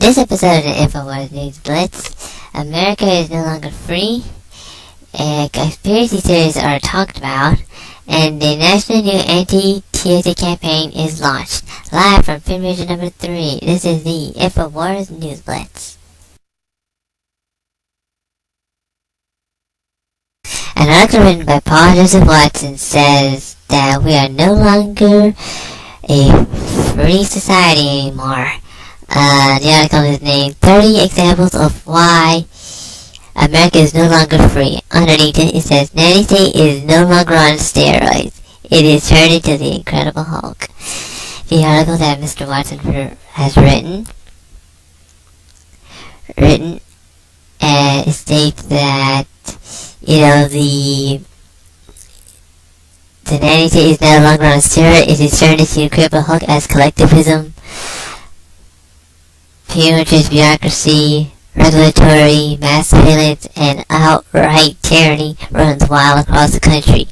this episode of the Infowars News Blitz, America is no longer free, conspiracy theories are talked about, and the National Anti-TSA Campaign is launched. Live from Film Region number 3, this is the Infowars News Blitz. An article written by Paul Joseph Watson says that we are no longer a free society anymore. The article is named 30 Examples of Why America is No Longer Free. Underneath it says, the United States is no longer on steroids. It is turned into the Incredible Hulk. The article that Mr. Watson has written states that, the United States is no longer on steroids. It is turned into the Incredible Hulk as collectivism, punitive bureaucracy, regulatory mass surveillance, and outright tyranny runs wild across the country.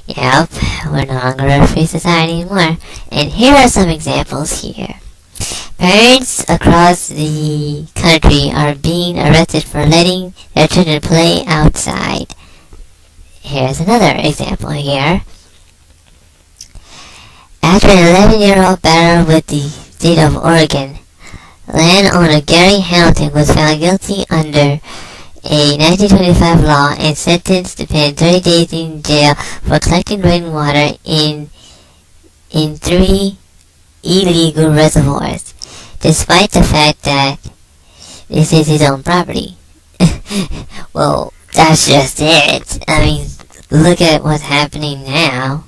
Yep, we're no longer a free society anymore. And here are some examples here. Parents across the country are being arrested for letting their children play outside. Here's another example here. After an 11-year-old battle with the state of Oregon, landowner Gary Hamilton was found guilty under a 1925 law and sentenced to spend 30 days in jail for collecting rainwater in 3 illegal reservoirs, despite the fact that this is his own property. Well, that's just it. I mean, look at what's happening now.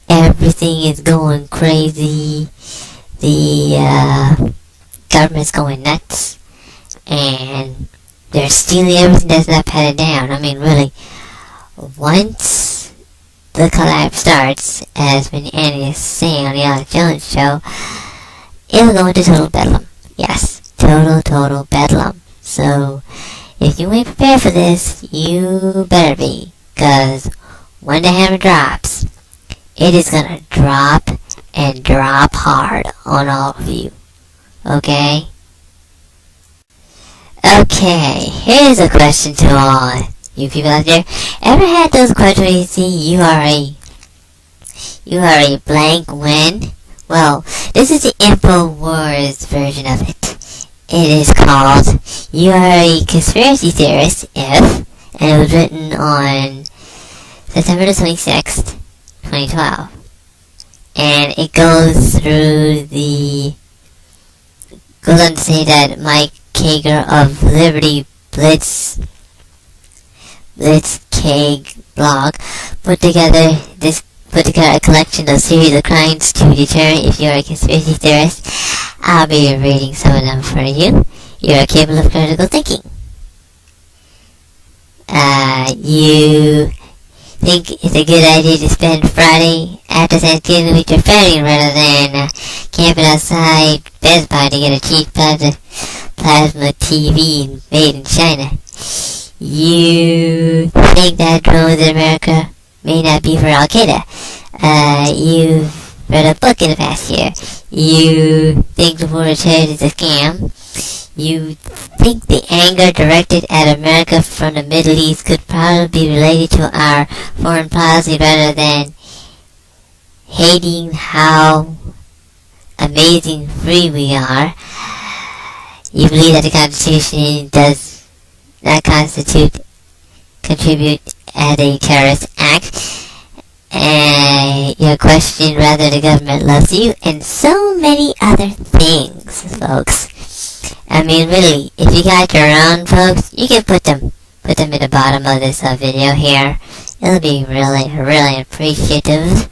Everything is going crazy. The government's going nuts, and they're stealing everything that's not patted down. I mean, really, once the collapse starts, as Annie is saying on the Alex Jones show, it'll go into total bedlam. Yes, total bedlam. So, if you ain't prepared for this, you better be, because when the hammer drops, it is gonna drop and drop hard on all of you. Okay, here's a question to all you people out there. Ever had those questions where you see you are a blank when? Well, this is the Infowars version of it. It is called You Are a Conspiracy Theorist If, and it was written on September the 26th, 2012. And it goes on to say that Mike Kager of Liberty Blitz Keg blog put together a collection of series of crimes to determine if you're a conspiracy theorist. I'll be reading some of them for you. You're capable of critical thinking. You think it's a good idea to spend Friday after Thanksgiving with your family rather than camping outside Best Buy to get a cheap plasma TV made in China. You think that drones in America may not be for Al-Qaeda. You've read a book in the past year. You think the war of terror is a scam. You think the anger directed at America from the Middle East could probably be related to our foreign policy rather than hating how amazing free we are. You believe that the Constitution does not contribute as a terrorist act. And you question whether the government loves you, and so many other things, folks. I mean, really, if you got your own, folks, you can put them at the bottom of this video here. It'll be really appreciative.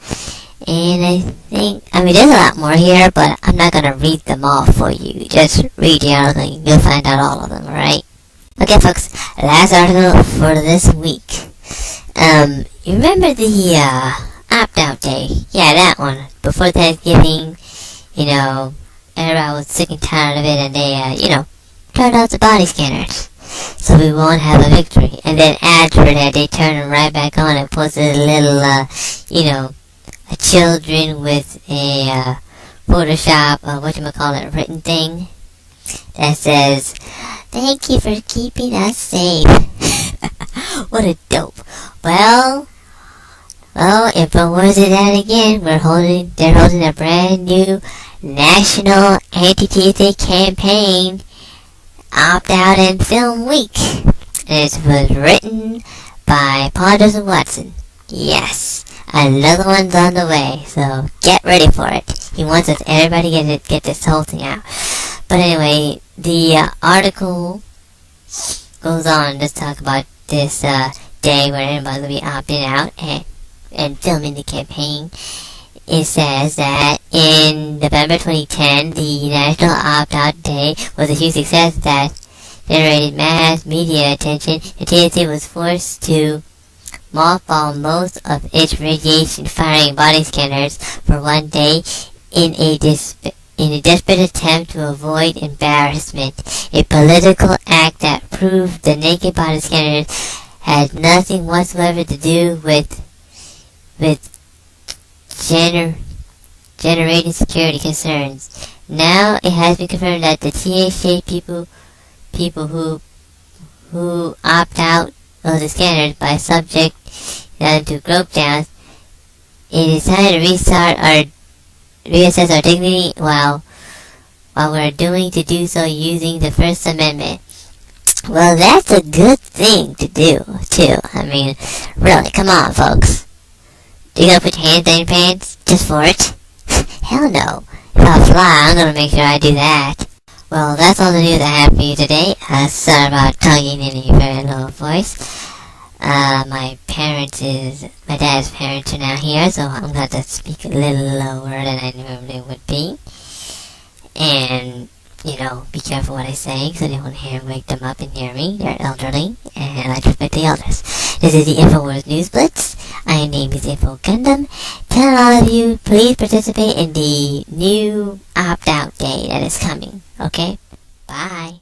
And there's a lot more here, but I'm not gonna read them all for you. Just read the article and you'll find out all of them, alright? Okay, folks, last article for this week. You remember the, opt-out day? Yeah, that one. Before Thanksgiving, everybody was sick and tired of it, and they, turned out the body scanners. So we won't have a victory. And then after that, they turned them right back on and posted a little, children with a, Photoshop, written thing that says, "Thank you for keeping us safe." What a dope. Well, Infowars is at again. They're holding a brand new National Anti-TSA Campaign Opt-Out and Film Week. It was written by Paul Joseph Watson. Yes, another one's on the way, so get ready for it. He wants us everybody to get this whole thing out. But anyway, the article goes on to talk about this day where everybody's going to be opting out and filming the campaign. It says that in November 2010, the National Opt-Out Day was a huge success that generated mass media attention. The TSA was forced to mothball most of its radiation-firing body scanners for one day in a desperate attempt to avoid embarrassment, a political act that proved the naked body scanners had nothing whatsoever to do with generating security concerns. Now it has been confirmed that the TSA people who opt out of the scanners by subject them to grope downs, it is time to reassess our dignity while we're doing to do so using the First Amendment. Well, that's a good thing to do, too. I mean, really, come on, folks. You gonna put your hands in your pants just for it? Hell no. If I fly, I'm gonna make sure I do that. Well, that's all the news I have for you today. Sorry about talking in a very low voice. My dad's parents are now here, so I'm going to speak a little lower than I normally would be. And, be careful what I say, so they won't wake them up and hear me. They're elderly, and I respect the elders. This is the Infowars News Blitz. My name is Infogundam. Tell all of you, please participate in the new opt-out day that is coming. Okay? Bye.